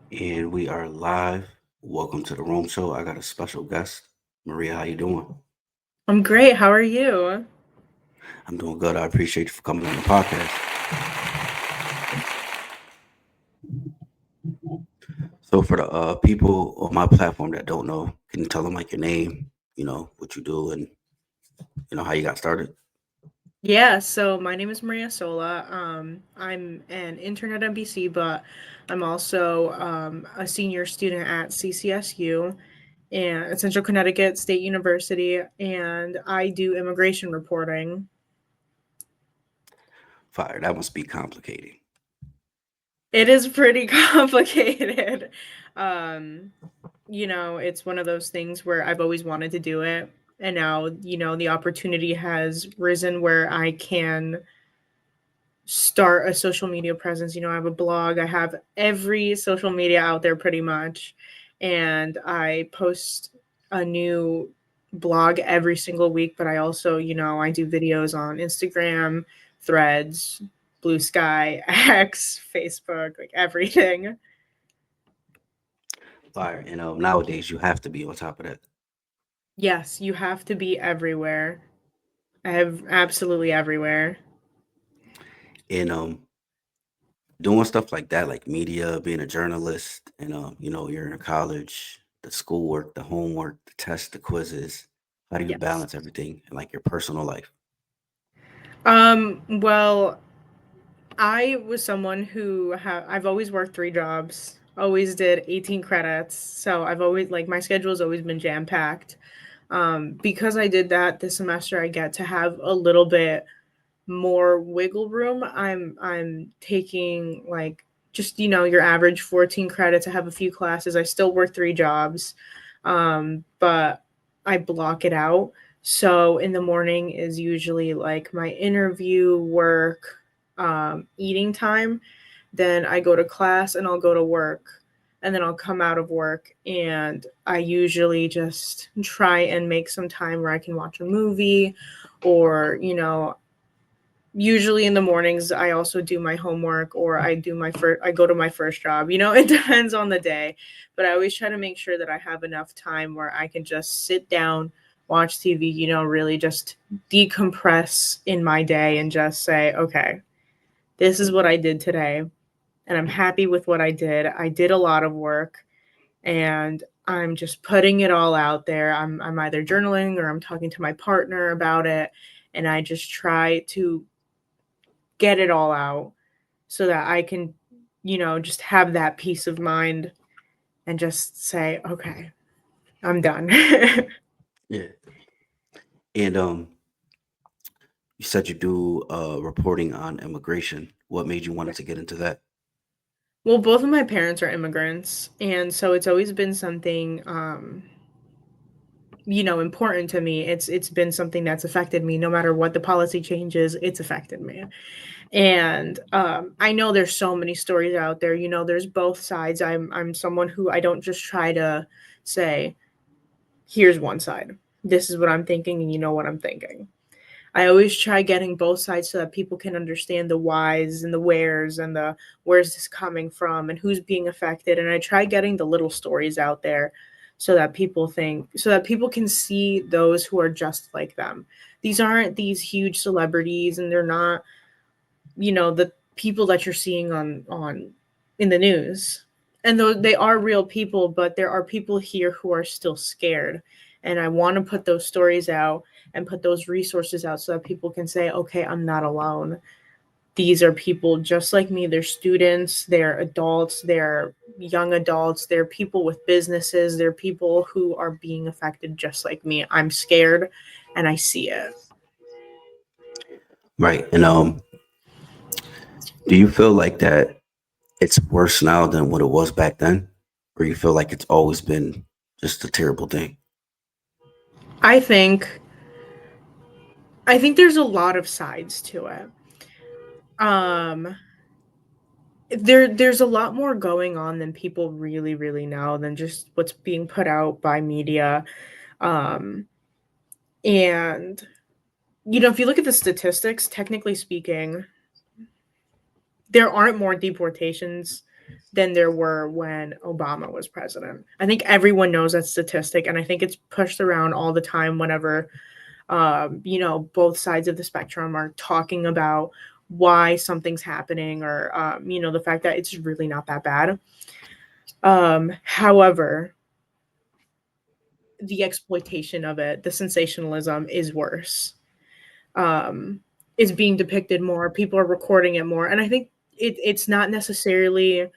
And we are live. Welcome to the Room Show. I got a special guest, Maria. How you doing? I'm great. How are you? I'm doing good. I appreciate you for coming on the podcast. So, for the people on my platform that don't know, can you tell them like your name, what you do, and how you got started? Yeah, so my name is Maria Sola. I'm an intern at NBC, but I'm also a senior student at CCSU and at Central Connecticut State University, and I do immigration reporting. Fire. That must be complicated. It is pretty complicated. Um, it's one of those things where I've always wanted to do it, and now, the opportunity has risen where I can start a social media presence. I have a blog, I have every social media out there pretty much. And I post a new blog every single week, but I also, I do videos on Instagram, Threads, Blue Sky, X, Facebook, like everything. Fire. Nowadays you have to be on top of that. Yes, you have to be everywhere. I have absolutely everywhere. And doing stuff like that, like media, being a journalist, and you're in college, the schoolwork, the homework, the tests, the quizzes. How do you Yes. balance everything in like your personal life? Well, I was someone who I've always worked 3 jobs, always did 18 credits. So I've always like my schedule has always been jam packed. Because I did that this semester, I get to have a little bit more wiggle room. I'm taking like just your average 14 credits. I have a few classes. I still work 3 jobs, but I block it out. So in the morning is usually like my interview work, eating time. Then I go to class and I'll go to work. And then I'll come out of work and I usually just try and make some time where I can watch a movie or, usually in the mornings I also do my homework or I go to my first job. It depends on the day, but I always try to make sure that I have enough time where I can just sit down, watch TV, really just decompress in my day and just say, okay, this is what I did today and I'm happy with what I did. I did a lot of work and I'm just putting it all out there. I'm either journaling or I'm talking to my partner about it, and I just try to get it all out so that I can, just have that peace of mind and just say, okay, I'm done. Yeah. And you said you do reporting on immigration. What made you wanted to get into that? Well, both of my parents are immigrants, and so it's always been something important to me. It's been something that's affected me no matter what the policy changes, it's affected me. And I know there's so many stories out there. There's both sides. I'm someone who I don't just try to say, here's one side. This is what I'm thinking and you know what I'm thinking. I always try getting both sides so that people can understand the whys and the wheres and the where's this coming from and who's being affected. And I try getting the little stories out there so that people can see those who are just like them. These aren't these huge celebrities and they're not, the people that you're seeing on in the news. And though they are real people, but there are people here who are still scared. And I want to put those stories out and put those resources out so that people can say, okay, I'm not alone. These are people just like me. They're students, they're adults, they're young adults, they're people with businesses, they're people who are being affected just like me. I'm scared and I see it. Right. And do you feel like that it's worse now than what it was back then? Or you feel like it's always been just a terrible thing? I think I think there's a lot of sides to it. Um there's a lot more going on than people really know than just what's being put out by media. Um and if you look at the statistics, technically speaking, there aren't more deportations. than there were when Obama was president. I think everyone knows that statistic, and I think it's pushed around all the time whenever both sides of the spectrum are talking about why something's happening, or the fact that it's really not that bad. However, the exploitation of it, the sensationalism is worse. Um, is being depicted more. People are recording it more, and I think it's not necessarily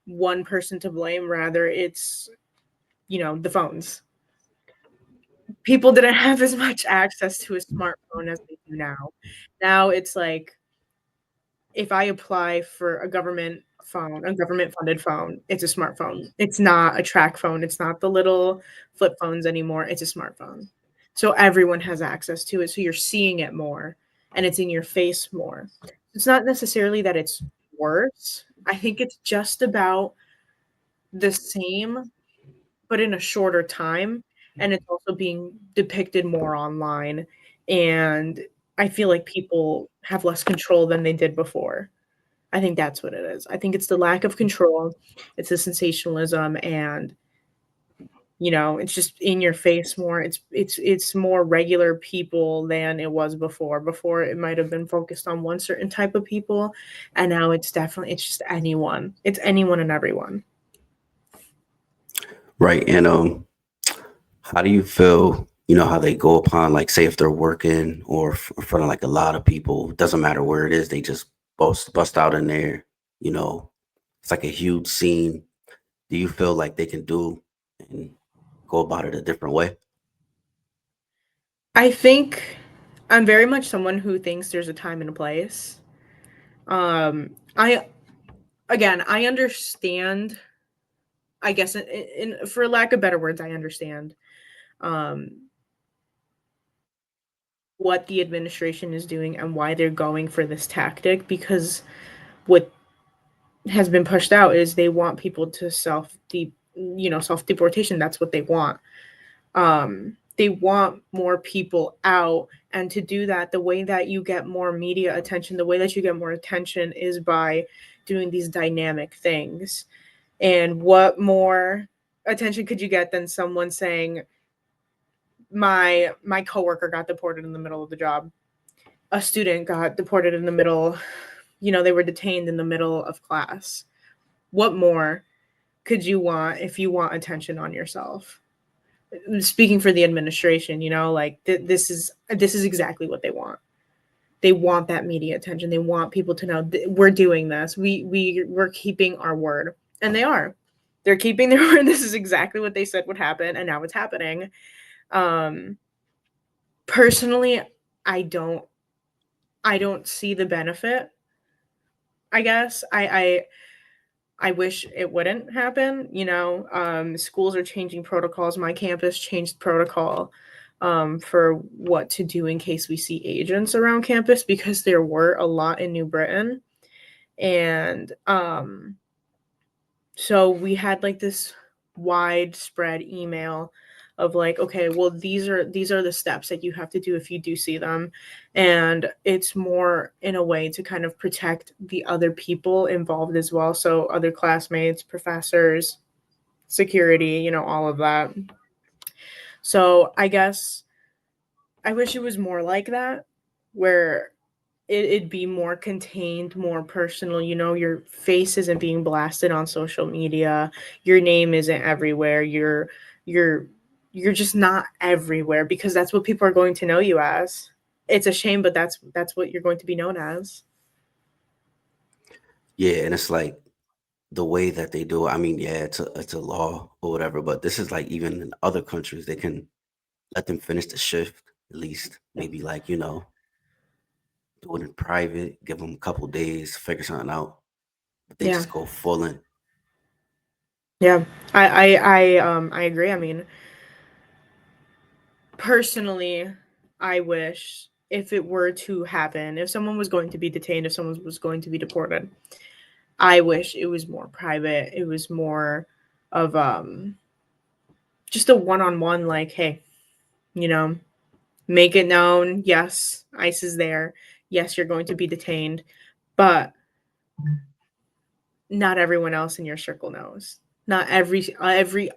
one person to blame. Rather, it's the phones. People didn't have as much access to a smartphone as they do now. Now it's like if I apply for a government phone, a government funded phone, it's a smartphone. It's not a track phone. It's not the little flip phones anymore. It's a smartphone. So everyone has access to it. So you're seeing it more and it's in your face more. It's not necessarily that it's worse. I think it's just about the same, but in a shorter time. And it's also being depicted more online. And I feel like people have less control than they did before. I think that's what it is. I think it's the lack of control, it's the sensationalism, and it's just in your face more. It's more regular people than it was before. Before it might have been focused on one certain type of people, and now it's just anyone. It's anyone and everyone. Right. And how do you feel, how they go upon, like, say if they're working or in front of like a lot of people, doesn't matter where it is, they just bust out in there, you know, it's like a huge scene. Do you feel like they can do and go about it a different way? I think I'm very much someone who thinks there's a time and a place. I again, I understand. I guess for lack of better words, I understand um, what the administration is doing and why they're going for this tactic, because what has been pushed out is they want people to self deportation. That's what they want. They want more people out, and to do that, the way that you get more media attention, the way that you get more attention is by doing these dynamic things. And what more attention could you get than someone saying, my coworker got deported in the middle of the job, a student got deported in the middle, they were detained in the middle of class. What more could you want if you want attention on yourself? Speaking for the administration, like this is exactly what they want. They want that media attention. They want people to know we're doing this. We're keeping our word, and they are. They're keeping their word. This is exactly what they said would happen, and now it's happening. Um, Personally, I don't. I don't see the benefit. I guess I wish it wouldn't happen. Schools are changing protocols. My campus changed protocol for what to do in case we see agents around campus, because there were a lot in New Britain. And so we had like this widespread email of like, okay, well, these are the steps that you have to do if you do see them. And it's more in a way to kind of protect the other people involved as well, so other classmates, professors, security, all of that. So I guess I wish it was more like that, where it'd be more contained, more personal. Your face isn't being blasted on social media. Your name isn't everywhere. You're you're just not everywhere, because that's what people are going to know you as. It's a shame, but that's what you're going to be known as. Yeah, and it's like the way that they do it. I mean, yeah, it's a law or whatever, but this is like even in other countries, they can let them finish the shift at least, maybe like, do it in private, give them a couple days, figure something out. But they Yeah. just go full in. Yeah. I agree. I mean, personally, I wish if it were to happen, if someone was going to be detained, if someone was going to be deported, I wish it was more private. It was more of just a one-on-one, like, hey, you know, make it known, yes, ICE is there. Yes, you're going to be detained, but not everyone else in your circle knows. Not every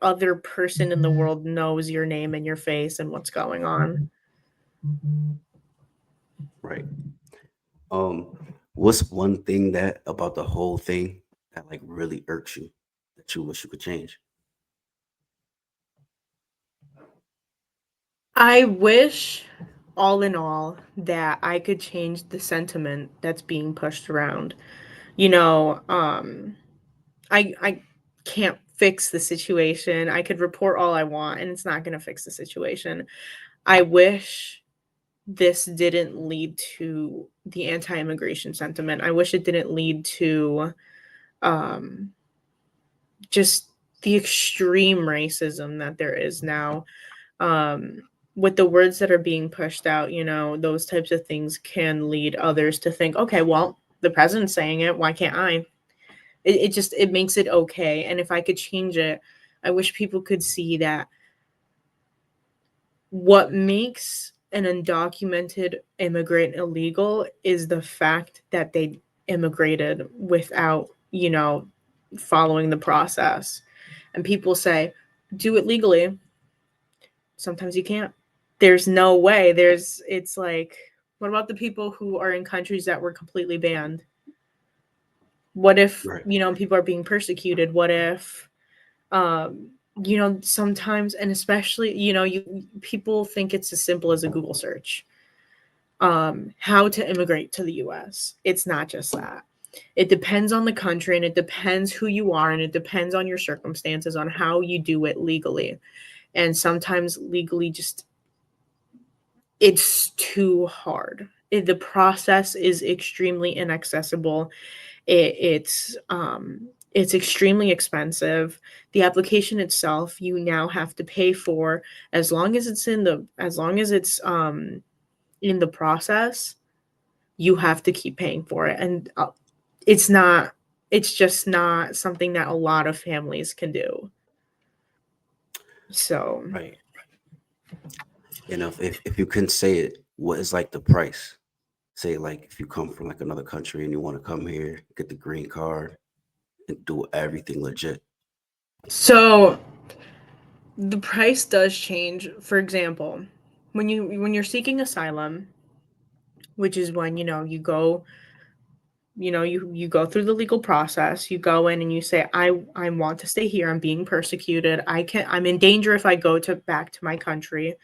other person in the world knows your name and your face and what's going on. Right. Um, what's one thing that about the whole thing that like really irks you that you wish you could change? I wish, all in all, that I could change the sentiment that's being pushed around. You know, I can't fix the situation. I could report all I want, and it's not going to fix the situation. I wish this didn't lead to the anti-immigration sentiment. I wish it didn't lead to um, just the extreme racism that there is now. Um, with the words that are being pushed out, those types of things can lead others to think, okay, well, the president's saying it, why can't I? It makes it okay. And if I could change it, I wish people could see that what makes an undocumented immigrant illegal is the fact that they immigrated without, following the process. And people say, do it legally. Sometimes you can't. There's no way. It's like, what about the people who are in countries that were completely banned? What if, Right. people are being persecuted? What if, um, sometimes, and especially, people think it's as simple as a Google search. How to immigrate to the US. It's not just that. It depends on the country, and it depends who you are, and it depends on your circumstances on how you do it legally. And sometimes legally just it's too hard. The process is extremely inaccessible. It's extremely expensive. The application itself, you now have to pay for as long as it's in the process, you have to keep paying for it. And it's not it's just not something that a lot of families can do. So, Right. And if you couldn't say it, what is like the price? Say like if you come from like another country and you want to come here, get the green card, and do everything legit. so the price does change. For example, when you're seeking asylum, which is when you go through the legal process, you go in and you say, I want to stay here, I'm being persecuted, I'm in danger if I go to back to my country,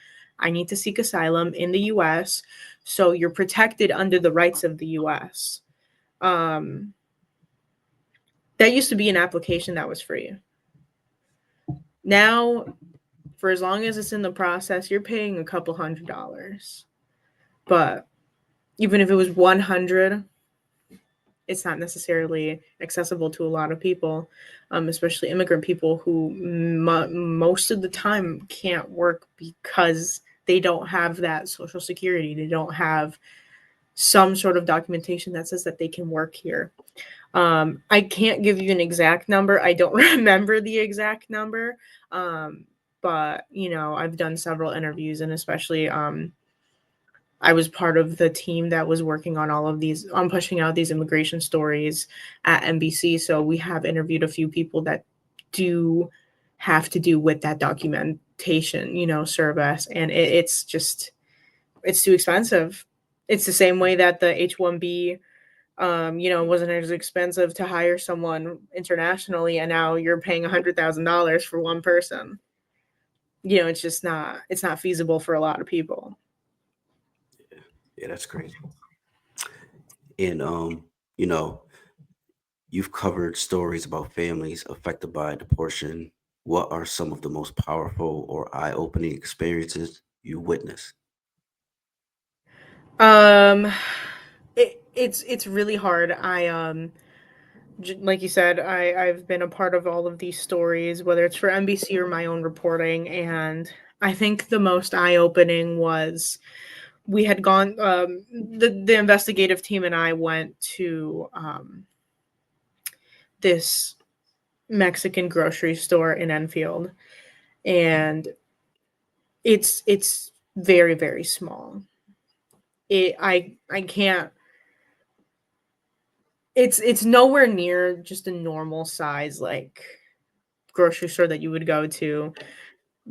I need to seek asylum in the US, so you're protected under the rights of the US. um that used to be an application that was free. Now, for as long as it's in the process, you're paying a couple $100s. But even if it was 100, it's not necessarily accessible to a lot of people, especially immigrant people who most of the time can't work because they don't have that social security. They don't have some sort of documentation that says that they can work here. I can't give you an exact number. I don't remember the exact number. Um, but I've done several interviews, and especially I was part of the team that was working on on pushing out these immigration stories at NBC. So we have interviewed a few people that do have to do with that documentation, service. And it's too expensive. It's the same way that the H-1B, wasn't as expensive to hire someone internationally. And now you're paying $100,000 for one person. It's not feasible for a lot of people. Yeah, that's crazy. And you know, you've covered stories about families affected by deportation. What are some of the most powerful or eye-opening experiences you witnessed? Um, it's really hard. Like you said, I've been a part of all of these stories, whether it's for NBC or my own reporting, and I think the most eye opening was we had gone. The investigative team and I went to this Mexican grocery store in Enfield, and it's very very small. I can't it's nowhere near just a normal size like grocery store that you would go to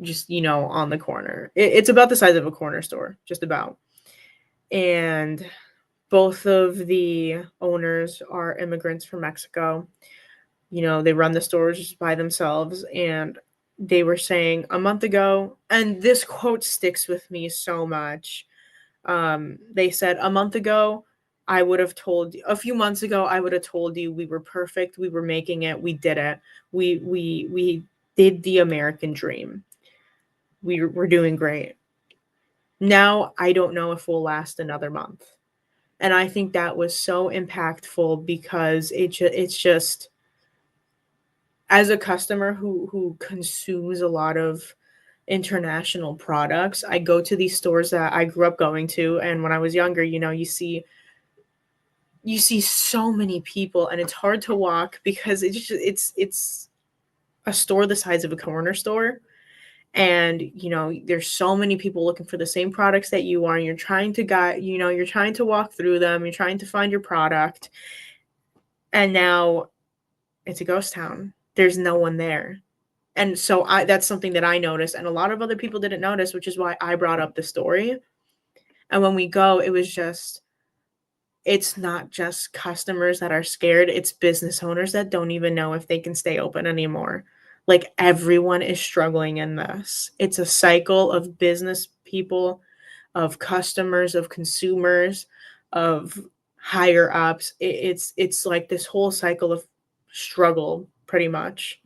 just, on the corner. It's about the size of a corner store, just about. And both of the owners are immigrants from Mexico. They run the stores just by themselves. And they were saying a month ago, and this quote sticks with me so much. They said, a month ago, I would have told you, a few months ago, I would have told you we were perfect. We were making it. We did it. We did the American dream. We're doing great. Now I don't know if we'll last another month. And I think that was so impactful because it's just, as a customer who consumes a lot of international products, I go to these stores that I grew up going to, and when I was younger, you see so many people, and it's hard to walk because it's a store the size of a corner store. And there's so many people looking for the same products that you are, and you're trying to walk through them, you're trying to find your product. And now it's a ghost town, there's no one there. And so that's something that I noticed, and a lot of other people didn't notice, which is why I brought up the story. And when we go, it was just, it's not just customers that are scared, it's business owners that don't even know if they can stay open anymore. Like, everyone is struggling in this. It's a cycle of business people, of customers, of consumers, of higher ups. It's like this whole cycle of struggle pretty much.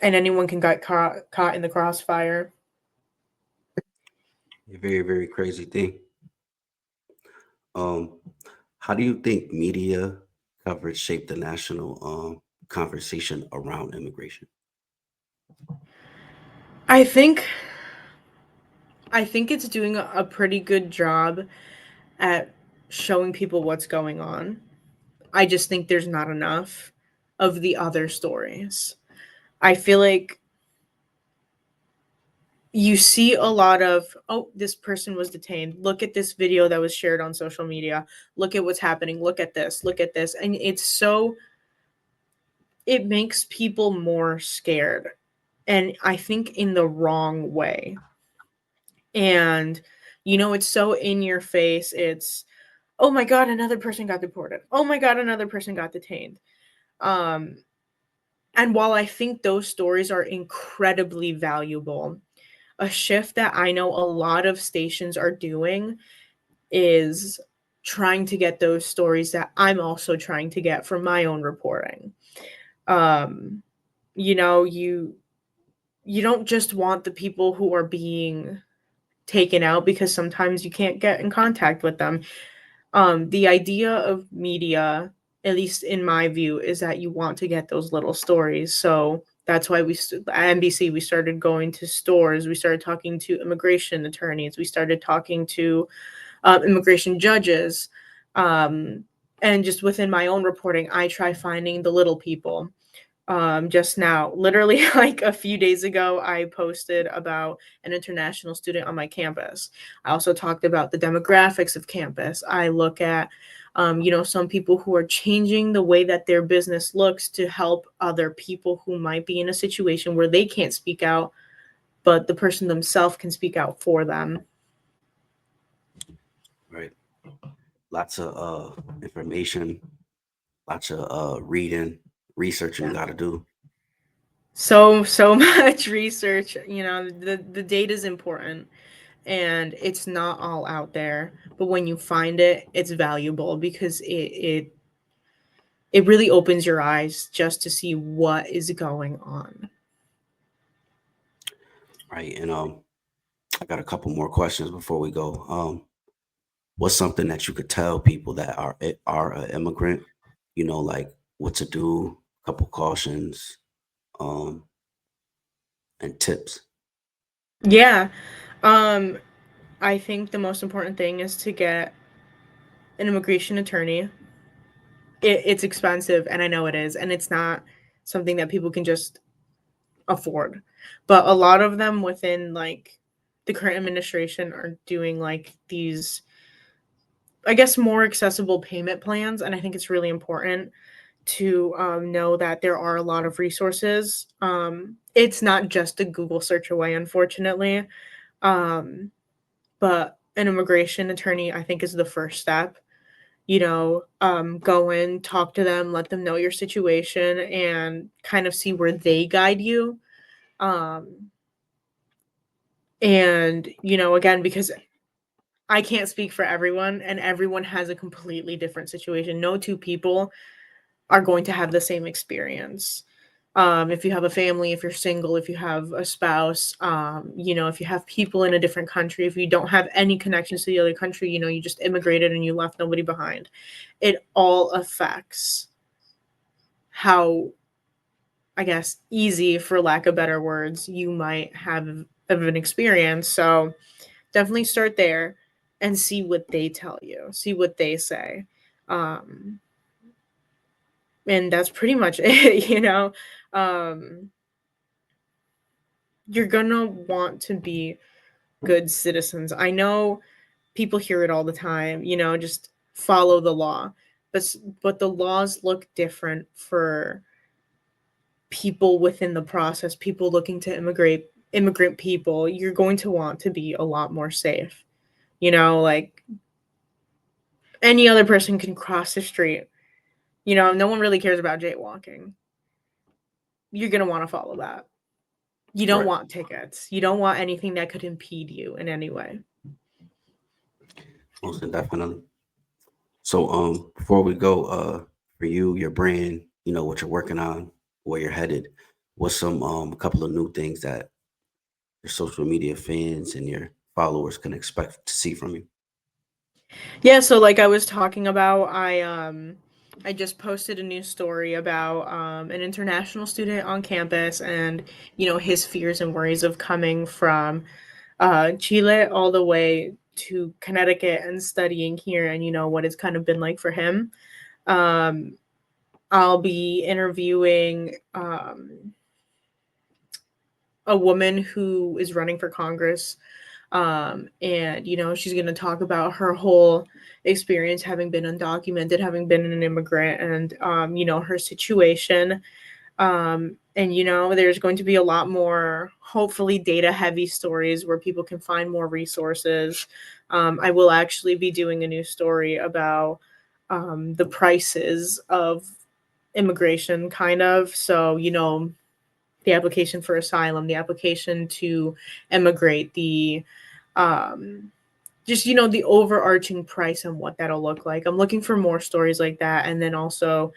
And anyone can get caught in the crossfire. A very, very crazy thing. Um, how do you think media coverage shaped the national conversation around immigration? I think I think it's doing a pretty good job at showing people what's going on. I just think there's not enough of the other stories. I feel like you see a lot of, oh, this person was detained. Look at this video that was shared on social media. Look at what's happening. Look at this. Look at this. And it makes people more scared. And I think in the wrong way. And, it's so in your face. It's, oh my God, another person got deported. Oh my God, another person got detained. Um, and while I think those stories are incredibly valuable, a shift that I know a lot of stations are doing is trying to get those stories that I'm also trying to get from my own reporting. Um, you don't just want the people who are being taken out, because sometimes you can't get in contact with them. The idea of media, at least in my view, is that you want to get those little stories. So that's why at NBC, we started going to stores, we started talking to immigration attorneys, we started talking to immigration judges. Um, and just within my own reporting, I try finding the little people. Just now, literally, like a few days ago, I posted about an international student on my campus. I also talked about the demographics of campus. I look at some people who are changing the way that their business looks to help other people who might be in a situation where they can't speak out, but the person themselves can speak out for them. Right. Lots of information, lots of reading, researching you got to do. So much research. The data is important, and it's not all out there, but when you find it, it's valuable because it really opens your eyes just to see what is going on. Right. And I got a couple more questions before we go. What's something that you could tell people that are an immigrant? Like what to do, couple cautions, um, and tips. Yeah. um I think the most important thing is to get an immigration attorney. It's expensive, and I know it is, and it's not something that people can just afford. But a lot of them within, like, the current administration are doing like these I guess, more accessible payment plans, and I think it's really important to know that there are a lot of resources. It's not just a Google search away, unfortunately. Um, but an immigration attorney, I think, is the first step. Go in, talk to them, let them know your situation, and kind of see where they guide you. Um, and, again, because I can't speak for everyone, and everyone has a completely different situation. No two people are going to have the same experience. If you have a family, if you're single, if you have a spouse, if you have people in a different country, if you don't have any connections to the other country, you just immigrated and you left nobody behind. It all affects how, I guess, easy, for lack of better words, you might have of an experience. So definitely start there and see what they tell you, see what they say. Um, and that's pretty much it. Um, you're gonna want to be good citizens. I know people hear it all the time, just follow the law. But the laws look different for people within the process, people looking to immigrant people. You're going to want to be a lot more safe. Like any other person can cross the street. No one really cares about jaywalking. You're going to want to follow that. You don't Right. want tickets. You don't want anything that could impede you in any way. Most definitely. So before we go, for you, your brand, what you're working on, where you're headed, what's some a couple of new things that your social media fans and your followers can expect to see from you? Yeah, so like I was talking about, I just posted a new story about an international student on campus, and his fears and worries of coming from Chile all the way to Connecticut and studying here, and what it's kind of been like for him. Um I'll be interviewing a woman who is running for Congress. And she's going to talk about her whole experience, having been undocumented, having been an immigrant, and her situation. And there's going to be a lot more, hopefully, data heavy stories where people can find more resources. I will actually be doing a new story about the prices of immigration, kind of. So the application for asylum, the application to emigrate, the um just the overarching price and what that'll look like. I'm looking for more stories like that, and then also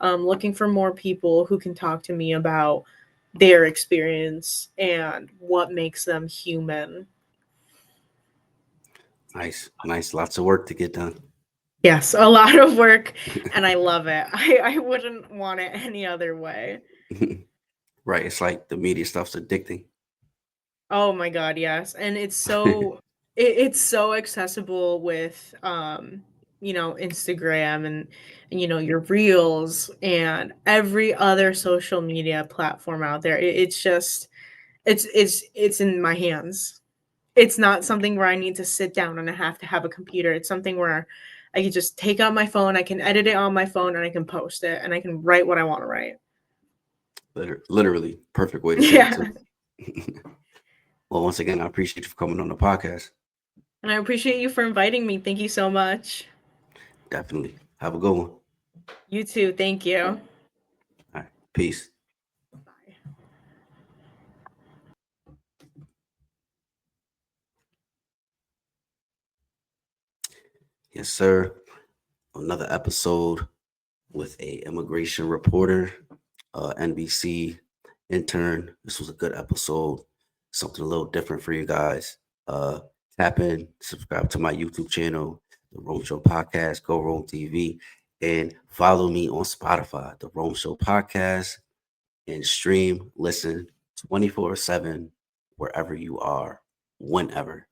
looking for more people who can talk to me about their experience and what makes them human. Nice, nice, lots of work to get done. Yes, a lot of work, and I love it. I wouldn't want it any other way. Right, it's like the media stuff's addicting. Oh my god, yes. And it's so accessible with Instagram and your reels and every other social media platform out there. It's just it's in my hands. It's not something where I need to sit down and I have to have a computer. It's something where I can just take out my phone, I can edit it on my phone, and I can post it, and I can write what I want to write. Literally, perfect way to say it Yeah. too. Well, once again, I appreciate you for coming on the podcast. And I appreciate you for inviting me. Thank you so much. Definitely. Have a good one. All You too. Thank you. right. Peace. Bye. Yes, sir. Another episode with a immigration reporter, NBC intern. This was a good episode. Something a little different for you guys. Uh, Tap in, subscribe to my YouTube channel, The Rome Show Podcast, Go Rome TV, and follow me on Spotify, The Rome Show Podcast, and stream, listen 24/7 wherever you are, whenever.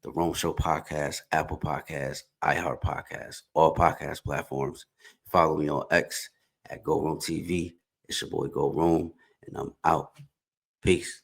The Rome Show Podcast, Apple Podcast, iHeart Podcast, all podcast platforms. Follow me on X at Go Rome TV. It's your boy Go Rome, and I'm out. Peace.